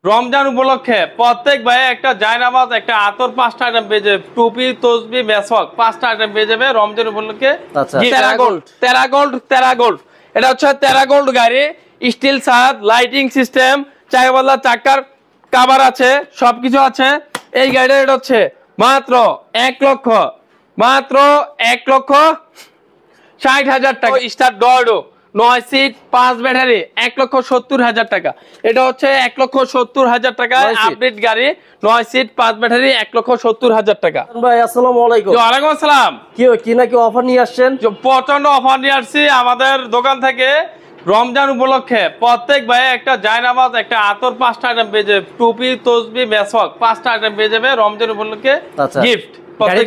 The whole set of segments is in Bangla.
রমজান উপলক্ষে প্রত্যেক ভাই একটা জায়নামাজ একটা আতর 5টা আইটেম পেয়ে যাবে, টুপি তসবি মেসওয়াক 5টা আইটেম পেয়ে যাবে রমজান উপলক্ষে। তেরা গোল্ড এটা হচ্ছে তেরা গোল্ড গাড়ি, স্টিল ছাদ, লাইটিং সিস্টেম, চাকাবালা চাকার কাভার আছে, সবকিছু আছে। এই গাড়িটা এটা হচ্ছে মাত্র 1,60,000 টাকা। স্টার ডয়ডো 9 সিট 5 ব্যাটারি 1,70,000 টাকা। এটা হচ্ছে 1,70,000 টাকা আপডেট গাড়ি, 9 সিট 5 ব্যাটারি 1,70,000 টাকা। ভাই আসসালামু আলাইকুম। ওয়ালাইকুম আসসালাম। কি নাকি অফার নিয়ে আসছেন? প্রচন্ড অফার নিয়ে আসছি আমাদের দোকান থেকে রমজান উপলক্ষে। প্রত্যেক ভাই একটা জায়নামাজ একটা আতর 5টা আইটেম পেয়ে যাবে, টুপি তসবি মেসওয়াক 5টা আইটেম পেয়ে যাবে রমজান উপলক্ষে গিফট। গাড়ি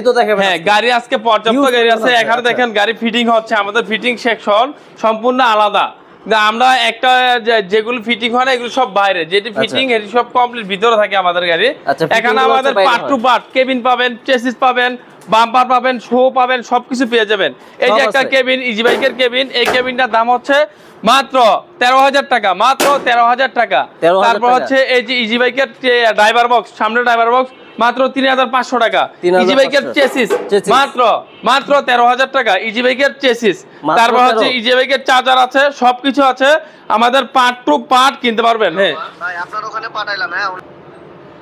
তো দেখাবেন। হ্যাঁ, গাড়ি আজকে পর্যাপ্ত গাড়ি আছে। এখানে দেখেন গাড়ি ফিটিং হচ্ছে, আমাদের ফিটিং সেকশন সম্পূর্ণ আলাদা। আমরা একটা যেগুলো ফিটিং হয় না এগুলো সব বাইরে, যেটি ফিটিং এটি সব কমপ্লিট ভিতরে থাকে আমাদের গাড়ি। এখানে আমাদের পার্ট টু পার্ট কেবিন পাবেন, চেসিস পাবেন, বাম্পার পাবেন, শো পাবেন, সবকিছু পেয়ে যাবেন। এই যে একটা কেবিন, ইজি বাইকের কেবিন, এই কেবিনটার দাম হচ্ছে মাত্র 13,000 টাকা, মাত্র 13,000 টাকা। তারপর হচ্ছে এই যে ইজি বাইকের ড্রাইভার বক্স, সামনে ড্রাইভার বক্স মাত্র 3,500 টাকা। ইজি বাইকের চেসিস মাত্র 13,000 টাকা ইজি বাইকের চেসিস। তারপর হচ্ছে ইজি বাইকের চার্জার আছে, সবকিছু আছে, আমাদের পার্ট টু পার্ট কিনতে পারবেন। হ্যাঁ ভাই, আপনার ওখানে পাঠাইলাম। হ্যাঁ,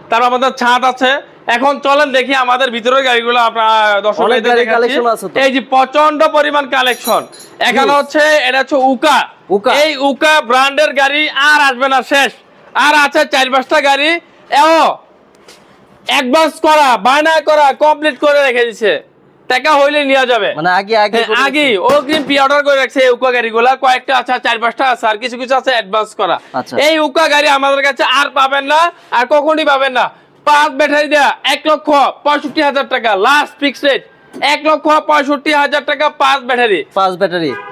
তারপর আমাদের ছাদ আছে। এখন চলেন দেখি আমাদের ভিতরের গাড়িগুলো। আপনারা দর্শকদের দেখাচ্ছি। এই যে প্রচন্ড পরিমাণ কালেকশন এখানে হচ্ছে, এটা হচ্ছে উকা। এই উকা ব্র্যান্ডের গাড়ি আর আসবে না, শেষ। আর আছে 4-5টা গাড়ি, এও অ্যাডভান্স করা, বায়না করা, কমপ্লিট করে রেখে দিয়েছে, টাকা হইলে নেওয়া যাবে। মানে আগে অগ্রিম প্রি অর্ডার করে রাখছে এই উকা গাড়িগুলা। কয়েকটা আছে, 4-5টা আছে, আর কিছু কিছু আছে অ্যাডভান্স করা। এই উকা গাড়ি আমাদের কাছে আর পাবেন না, আর কখনই পাবেন না। 5 ব্যাটারি দেয়া 1,65,000 টাকা লাস্ট ফিক্স রেট। 1,65,000 টাকা 5 ব্যাটারি।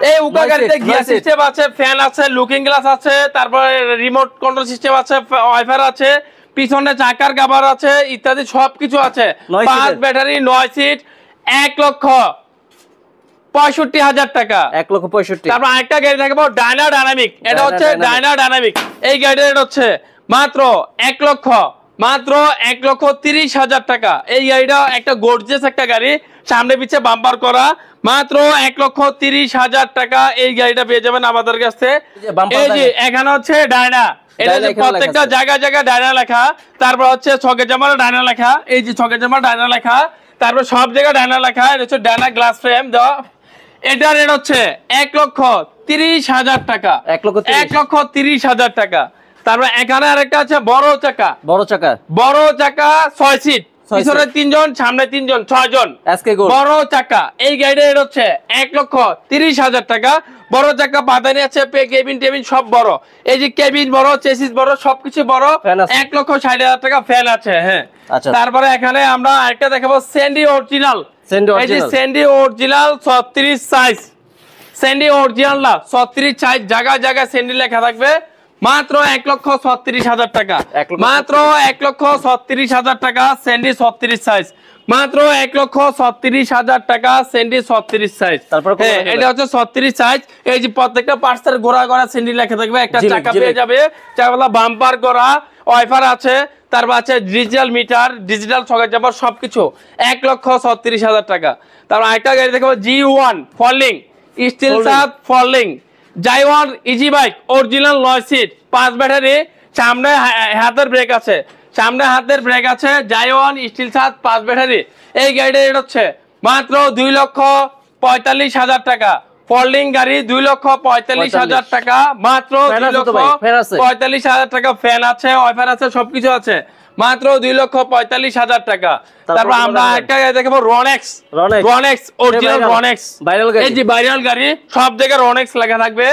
এই উকা গাড়িতে গিয়ার সিস্টেম আছে, ফ্যান আছে, লুকিং গ্লাস আছে, তারপরে রিমোট কন্ট্রোল সিস্টেম আছে, ওয়াইফাই আছে, পিছনে চাকার কাভার আছে, ইত্যাদি সবকিছু আছে। 5 ব্যাটারি 9 সিট 1,65,000 টাকা। 1,65,000। তারপর আরেকটা গাড়ি থাকবে ডায়না ডায়নামিক। এটা হচ্ছে ডায়না ডায়নামিক। এই গাড়িটা এটা হচ্ছে মাত্র 1,30,000 টাকা। এই গাড়িটা একটা গর্জিয়াস একটা গাড়ি, সামনে পিছে বাম্পার করা, মাত্র 1,30,000 টাকা। এই গাড়িটা পেয়ে যাবেন আমাদের কাছে। এই যে এখানে হচ্ছে ডায়না, এটা যে প্রত্যেকটা জায়গায় জায়গায় ডায়না লেখা, তারপর হচ্ছে ছকে জামার ডায়না লেখা, এই যে ছকে জামার ডায়না লেখা, তারপর সব জায়গায় ডায়না লেখা। এটা হচ্ছে ডায়না গ্লাস ফ্রেম দেওয়া। এটার রেট হচ্ছে 1,30,000 টাকা। 1,30,000 টাকা। তারপর এখানে আরেকটা আছে বড় চাকা 6 সিট, পিছনে 3 জন, সামনে 3 জন, 6 জন, বড় চাকা। এই গাড়িটা রেট হচ্ছে 1,30,000 টাকা। বড় চাকা পাদানি আছে, কেবিন টেবিন সব বড়। এই যে কেবিন বড়, চেসিস বড়, সবকিছু বড়। 1,60,000 টাকা ফ্যান আছে। হ্যাঁ, তারপরে এখানে আমরা আরেকটা দেখাবো স্যান্ডি অরিজিনাল। এই যে Sandy original 36 size, Sandy original না 36 সাইজ, জায়গা জায়গা স্যান্ডি লেখা থাকবে, মাত্র 1,36,000 টাকা। মাত্র 1,36,000 টাকা স্যান্ডি 36 সাইজ, মাত্র 1,36,000 টাকা স্যান্ডি 36 সাইজ। এটা হচ্ছে 36 সাইজ। এই যে প্রত্যেকটা পার্টসের গোড়া গোড়া স্যান্ডি লেখা থাকবে, একটা চাকা পেয়ে যাবে, চাকাওয়ালা বাম্পার করা, ওয়াইফার আছে, তারপর আছে ডিজিটাল মিটার, ডিজিটাল ছকের জাম্পার, সবকিছু 1,36,000 টাকা। তারপর আরেকটা গাড়ি দেখাবো G1 ফলিং, স্টিল ছাদ ফলিং, জাইওয়ান easy bike original 9 seat 5 battery, সামনে হাতের ব্রেক আছে, জাইওয়ান স্টিল ছাদ 5 ব্যাটারি। এই গাড়িটা রেট হচ্ছে মাত্র 2,45,000 টাকা। ফোল্ডিং গাড়ি 2,45,000 টাকা, মাত্র 2,45,000 টাকা। ফ্যান আছে, ওয়াইফাই আছে, সবকিছু আছে, মাত্র 2,45,000 টাকা। তারপর আমরা একটা গাড়ি দেখাবো রনেক্স অরিজিনাল রনেক্স, এই যে ভাইরাল গাড়ি, সব জায়গায় রনেক্স লেখা থাকবে।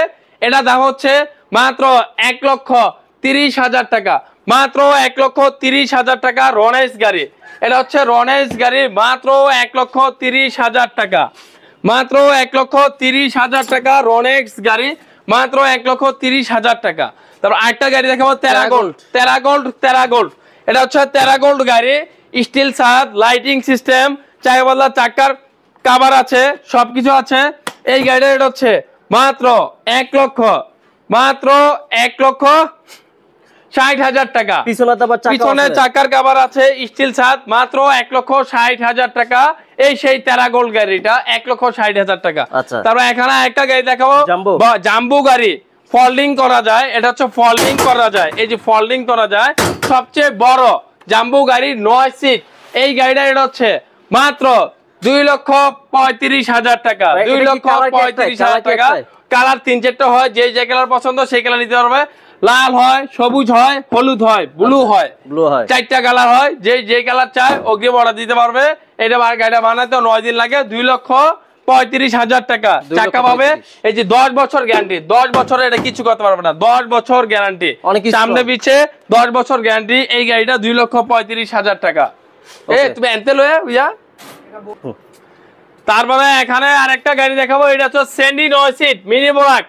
এটা দাম হচ্ছে মাত্র 1,30,000 টাকা, মাত্র 1,30,000 টাকা রনেক্স গাড়ি। এটা হচ্ছে রনেক্স গাড়ি, মাত্র 1,30,000 টাকা, মাত্র 1,30,000 টাকা রনেক্স গাড়ি, মাত্র 1,30,000 টাকা। তারপর আরেকটা গাড়ি দেখাবো তেরা গোল্ড। এটা হচ্ছে তেরা গোল্ড গাড়ি, স্টিল ছাদ, লাইটিং সিস্টেম, চাকাওয়ালা চাকার কাভার আছে, সবকিছু আছে। এই গাড়িটা এটা হচ্ছে মাত্র 1,60,000 60,000 টাকা। পিছনে আবার চাকা পিছনে আছে। চাকার কভার আছে, স্টিল ছাদ, মাত্র 1,60,000 টাকা। এই সেই তেরা গোল্ড গাড়িটা 1,60,000 টাকা। আচ্ছা। তারপর এখানে একটা গাড়ি দেখাবো, জাম্বো। জাম্বো গাড়ি, ফোল্ডিং করা যায়। এটা হচ্ছে ফোল্ডিং করা যায়, এই যে ফোল্ডিং করা যায়, সবচেয়ে বড় জাম্বো গাড়ি 9 সিট। এই গাড়িটা এটা হচ্ছে মাত্র 2,35,000 টাকা। ভাই, এটা কি কালার কি 2,35,000 একটাই? টাকা। কালার 3-4টা হয়, যে কালার পছন্দ সেই কালার নিতে পারবে। লাল হয়, সবুজ হয়, হলুদ হয়, ব্লু হয়, ব্লু হয়। 4টা কালার হয়। যে কালার চায় অগ্রিম অর্ডার দিতে পারবে। এটা গাড়িটা বানাতে 9 দিন লাগে। 2,35,000 টাকা চাকা পাবে। এই যে 10 বছর গ্যারান্টি, 10 বছরে এটা কিছু করতে পারবে না। 10 বছর গ্যারান্টি, অনেক কিছু সামনে পিছে 10 বছর গ্যারান্টি। এই গাড়িটা 2,35,000 টাকা। তুমি এনতে লয়ে বুঝা। তারপরে এখানে আরেকটা গাড়ি দেখাবো, এটা হচ্ছে সেন্ডি 9 সিট মিনি বোরাক।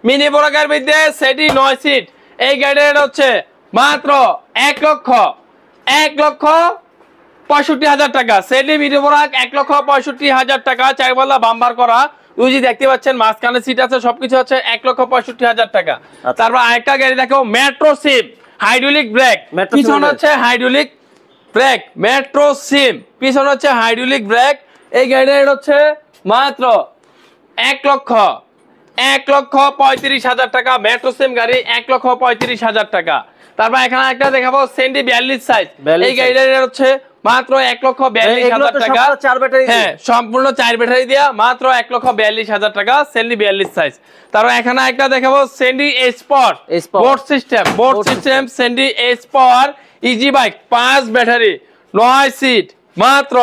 মিনি বোরাকের মধ্যে সেন্ডি 9 সিট। এই গাড়িটা এটা হচ্ছে মাত্র 1,65,000 টাকা। সেন্ডি মিনি বোরাক 1,65,000 টাকা। চারপাল্লা বাম্বার করা, উজি দেখতে পাচ্ছেন, মাঝখানে সিট আছে, সবকিছু আছে। 1,65,000 টাকা। তারপর আরেকটা গাড়ি দেখাবো, মেট্রো সিম হাইড্রোলিক ব্রেক। পিছনে হচ্ছে হাইড্রোলিক ব্রেক, মেট্রো সিম, পিছনে হচ্ছে হাইড্রোলিক ব্রেক। এই গাড়িটা হচ্ছে মাত্র 1,35,000 টাকা। মেট্রো সিম গাড়ি 1,35,000 টাকা। তারপর এখানে একটা দেখাবো সেন্ডি 42 সাইজ। এই গাড়িটা হচ্ছে মাত্র 1,42,000 টাকা। হ্যাঁ, সম্পূর্ণ 4 ব্যাটারি দিয়া মাত্র 1,42,000 টাকা। সেন্ডি 42 সাইজ। তারপর এখানে একটা দেখাবো সেন্ডি স্পট বোর্ড সিস্টেম সেন্ডি spot easy bike, 5 battery, 9 seat, মাত্র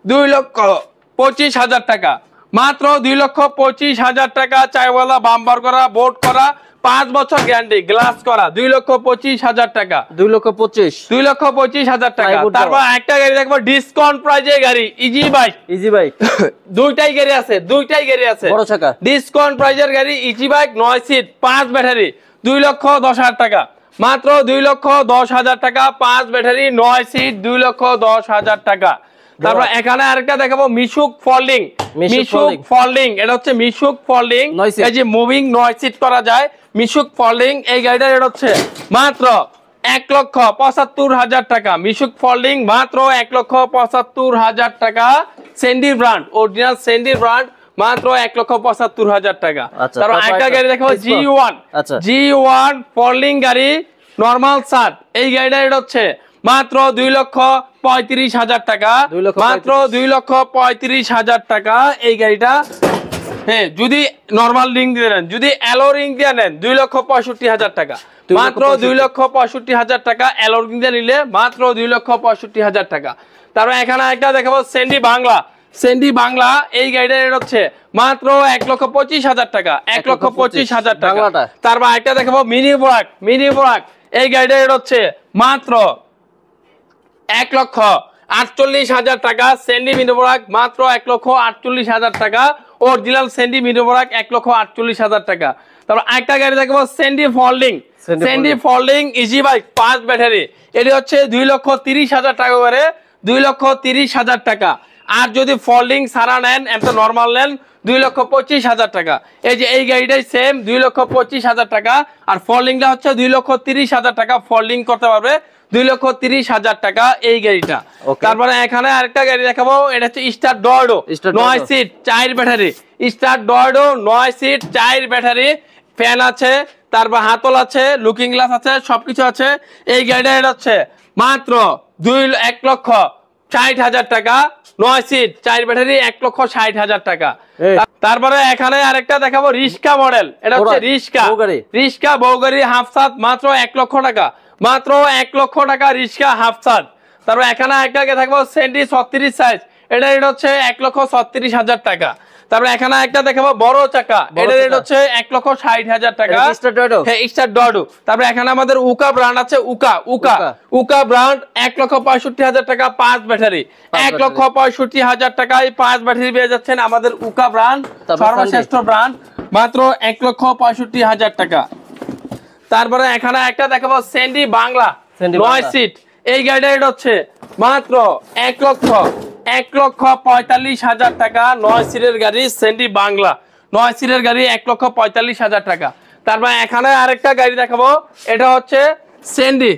2,25,000 টাকা। মাত্র 2,25,000 টাকা। চাইওয়ালা বাম্পার করা, বোর্ড করা, 5 বছর গ্যারান্টি, গ্লাস করা, 2,25,000 টাকা। 2,25,000 টাকা। তারপর একটা গাড়ি দেখবো ডিসকাউন্ট প্রাইজে গাড়ি, ইজি বাইক। দুইটাই গাড়ি আছে, বড় চাকা। ডিসকাউন্ট প্রাইজের গাড়ি, ইজি বাইক, 9 সিট, 5 ব্যাটারি, 2,10,000 টাকা। মাত্র 2,10,000 টাকা। 5 ব্যাটারি, 9 সিট, 2,10,000 টাকা। তারপর এখানে আরেকটা দেখাবো মিশুক ফোল্ডিং। এটা হচ্ছে মিশুক ফোল্ডিং, এই যে মুভিং 9 সিট করা যায়, মিশুক ফোল্ডিং। এই গাড়িটা এটা হচ্ছে মাত্র 1,75,000 টাকা। মিশুক ফোল্ডিং মাত্র 1,75,000 টাকা। সেন্ডি ব্র্যান্ড, অরিজিনাল সেন্ডি ব্র্যান্ড, মাত্র 1,75,000 টাকা। তারপর একটা গাড়ি দেখাবো G1 ফোল্ডিং গাড়ি, নরমাল সাত। এই গাড়িটা এটা হচ্ছে মাত্র 2,35,000 টাকা। মাত্র 2,35,000 টাকা এই গাড়িটা। হ্যাঁ, যদি নরমাল রিং দিয়ে নেন, যদি অ্যালো রিং দিয়ে নেন 2,65,000 টাকা। মাত্র 2,65,000 টাকা। অ্যালো রিং দিয়ে নিলে মাত্র 2,65,000 টাকা। তারপর এখানে একটা দেখাবো সেন্ডি বাংলা। এই গাড়িটা হচ্ছে মাত্র 1,25,000 টাকা। 1,25,000 টাকা। তারপর একটা দেখাবো মিনি বোরাক। এই গাড়িটা হচ্ছে মাত্র 1,48,000 টাকা। সেন্ডি মিনি বোরাক মাত্র 1,48,000 টাকা। অরিজিনাল সেন্ডি মিনি বোরাক 1,48,000 টাকা। তারপর একটা গাড়ি দেখবো সেন্ডি ফোল্ডিং ইজি বাইক, 5 ব্যাটারি। এটি হচ্ছে 2,30,000 টাকা করে, 2,30,000 টাকা। আর যদি ফোল্ডিং সারা নেন, এমন নরমাল নেন, 2,25,000 টাকা। এই যে এই গাড়িটাই সেম 2,25,000 টাকা। আর ফোল্ডিংটা হচ্ছে 2,30,000 টাকা। ফোল্ডিং করতে পারবে 2,30,000 টাকা এই গাড়িটা। তারপরে এখানে আরেকটা গাড়ি দেখাবো, এটা হচ্ছে স্টার ডর্ডো 9 সিট 4 ব্যাটারি। স্টার ডর্ডো 9 সিট 4 ব্যাটারি, ফ্যান আছে, তারপর হাতল আছে, লুকিং গ্লাস আছে, সবকিছু আছে। এই গাড়িটা এটা হচ্ছে মাত্র 1,60,000 টাকা। 9 সিট 4 ব্যাটারি, 1,60,000 টাকা। তারপরে এখানে আরেকটা দেখাবো রিস্কা মডেল। এটা হচ্ছে রিস্কা বউগাড়ি হাফ সাত, মাত্র 1 লক্ষ টাকা। মাত্র 1 লক্ষ টাকা রিস্কা হাফ সাত। তারপর এখানে একটা থাকবো সেন্ডি 36 সাইজ। এটা হচ্ছে 1,36,000 টাকা। তারপর এখানে একটা দেখাবো বড় চাকা, এটা রেট হচ্ছে 1,60,000 টাকা। হ্যাঁ, স্টার ডর্ডো। তারপর এখানে আমাদের উকা ব্র্যান্ড আছে, উকা ব্র্যান্ড 1,65,000 টাকা। 5 ব্যাটারি, 1,65,000 টাকায় 5 ব্যাটারি পেয়ে যাচ্ছেন আমাদের উকা ব্র্যান্ড, সর্বশ্রেষ্ঠ ব্র্যান্ড, মাত্র 1,65,000 টাকা। তারপরে এখানে একটা দেখাবো সেন্ডি বাংলা 9 সিট। এই গাড়িটা রেট হচ্ছে মাত্র 1,45,000 টাকা। 9 সিটের গাড়ি সেন্ডি বাংলা, 9 সিটের গাড়ি 1,45,000 টাকা। তারপর এখানে আরেকটা গাড়ি দেখাবো, এটা হচ্ছে স্যান্ডি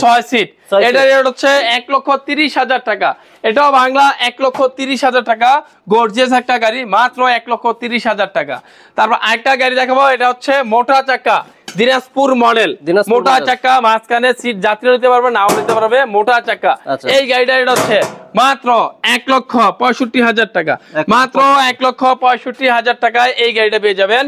6 সিট, এটা রেট হচ্ছে 1,30,000 টাকা। এটাও বাংলা 1,30,000 টাকা, গর্জিয়াস একটা গাড়ি, মাত্র 1,30,000 টাকা। তারপর আরেকটা গাড়ি দেখাবো, এটা হচ্ছে মোটা চাকা দিনাজপুর মডেল, মোটা চাকা, মাঝখানে সিট যাত্রীরা নিতে পারবে, নাও নিতে পারবে, মোটা চাকা। এই গাড়িটা এটা হচ্ছে মাত্র 1,65,000 টাকা, মাত্র 1,65,000 টাকায় এই গাড়িটা পেয়ে যাবেন।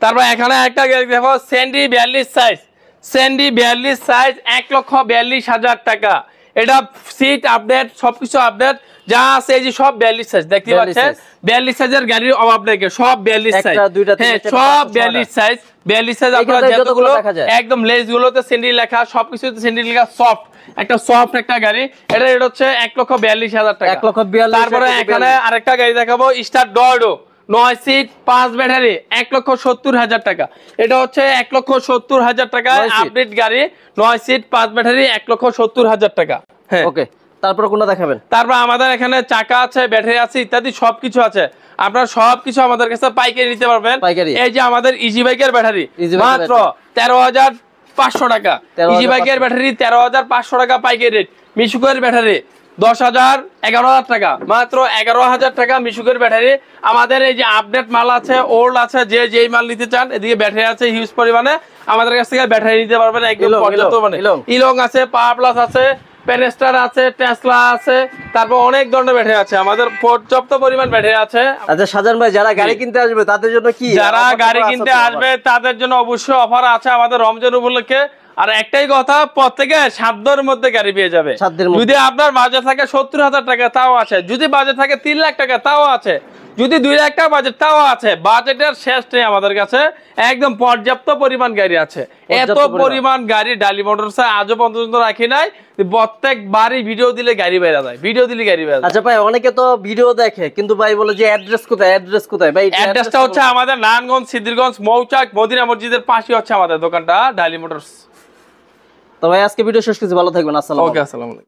তারপর এখানে একটা গাড়ি দেখো, স্যান্ডি 42 সাইজ, স্যান্ডি 42 সাইজ 1,42,000 টাকা। এটা সিট আপডেট, সবকিছু আপডেট, যা আছে এই যে সব 42 সাইজ দেখতে পাচ্ছেন। 42 সাইজের গাড়ির অভাব নেই, সব 42 সাইজ, হ্যাঁ সব 42 সাইজ। 42 সাইজ আপনারা যতগুলো একদম লেজ গুলোতে স্যান্ডি লেখা, সবকিছুতে স্যান্ডি লেখা, সফট একটা গাড়ি। এটা রেট হচ্ছে 1,42,000 টাকা। তারপরে এখানে আরেকটা গাড়ি দেখাবো, স্টার ডর্ডো 9 সিট 5 ব্যাটারি 1,70,000 টাকা। এটা হচ্ছে 1,70,000 টাকায় আপডেট গাড়ি, 9 সিট 5 ব্যাটারি 1,70,000 টাকা। হ্যাঁ ওকে, তারপর কোনটা দেখাবেন? তারপর আমাদের এখানে চাকা আছে, ব্যাটারি আছে, ইত্যাদি সবকিছু আছে। আপনারা সবকিছু আমাদের কাছে পাইকারি নিতে পারবেন। এই যে আমাদের ইজি বাইকের ব্যাটারি মাত্র 13,500 টাকা, ইজি বাইকের ব্যাটারি 13,500 টাকা পাইকারি রেট। মিশুকের ব্যাটারি 10,000 11,000 টাকা, মাত্র 11,000 টাকা মিশুকের ব্যাটারি। আমাদের এই যে আপডেট মাল আছে, ওল্ড আছে, যে যেই মাল নিতে চান, এদিকে ব্যাটারি আছে হিউজ পরিমাণে, আমাদের কাছ থেকে ব্যাটারি নিতে পারবেন একদম পর্যাপ্ত মানে। ইলং আছে, পাওয়ার প্লাস আছে, পেনেস্টার আছে, টেসলা আছে, তারপর অনেক ধরনের ব্যাটারি আছে, আমাদের পর্যাপ্ত পরিমাণ ব্যাটারি আছে। আচ্ছা শাহজাহান ভাই, যারা গাড়ি কিনতে আসবে তাদের জন্য কি? যারা গাড়ি কিনতে আসবে তাদের জন্য অবশ্যই অফার আছে আমাদের রমজান উপলক্ষে। আর একটাই কথা, প্রত্যেকে সাধ্যের মধ্যে গাড়ি পেয়ে যাবে। যদি আপনার বাজেট থাকে 70,000 টাকা তাও আছে, যদি বাজেট থাকে 3 লাখ টাকা তাও আছে, যদি 2 লাখ টাকা বাজেট তাও আছে। বাজেটের শেষ নেই আমাদের কাছে, একদম পর্যাপ্ত পরিমাণ গাড়ি আছে। এত পরিমাণ গাড়ি ডালি মোটরস আজও পর্যন্ত রাখি নাই, প্রত্যেকবারই ভিডিও দিলে গাড়ি বেরা যায়, ভিডিও দিলে গাড়ি বেরা যায়। আচ্ছা ভাই, অনেকে তো ভিডিও দেখে কিন্তু ভাই বলে যে অ্যাড্রেস কোথায়, অ্যাড্রেস কোথায় ভাই? অ্যাড্রেসটা হচ্ছে আমাদের নারায়ণগঞ্জ, সিদ্ধিরগঞ্জ, মৌচাক, মদিনা মসজিদের পাশে হচ্ছে আমাদের দোকানটা ডালি মোটরস। তো ভাই আজকে ভিডিও শেষ করছি, ভালো থাকবেন, আসসালামু আলাইকুম। ওকে, আসসালামু আলাইকুম।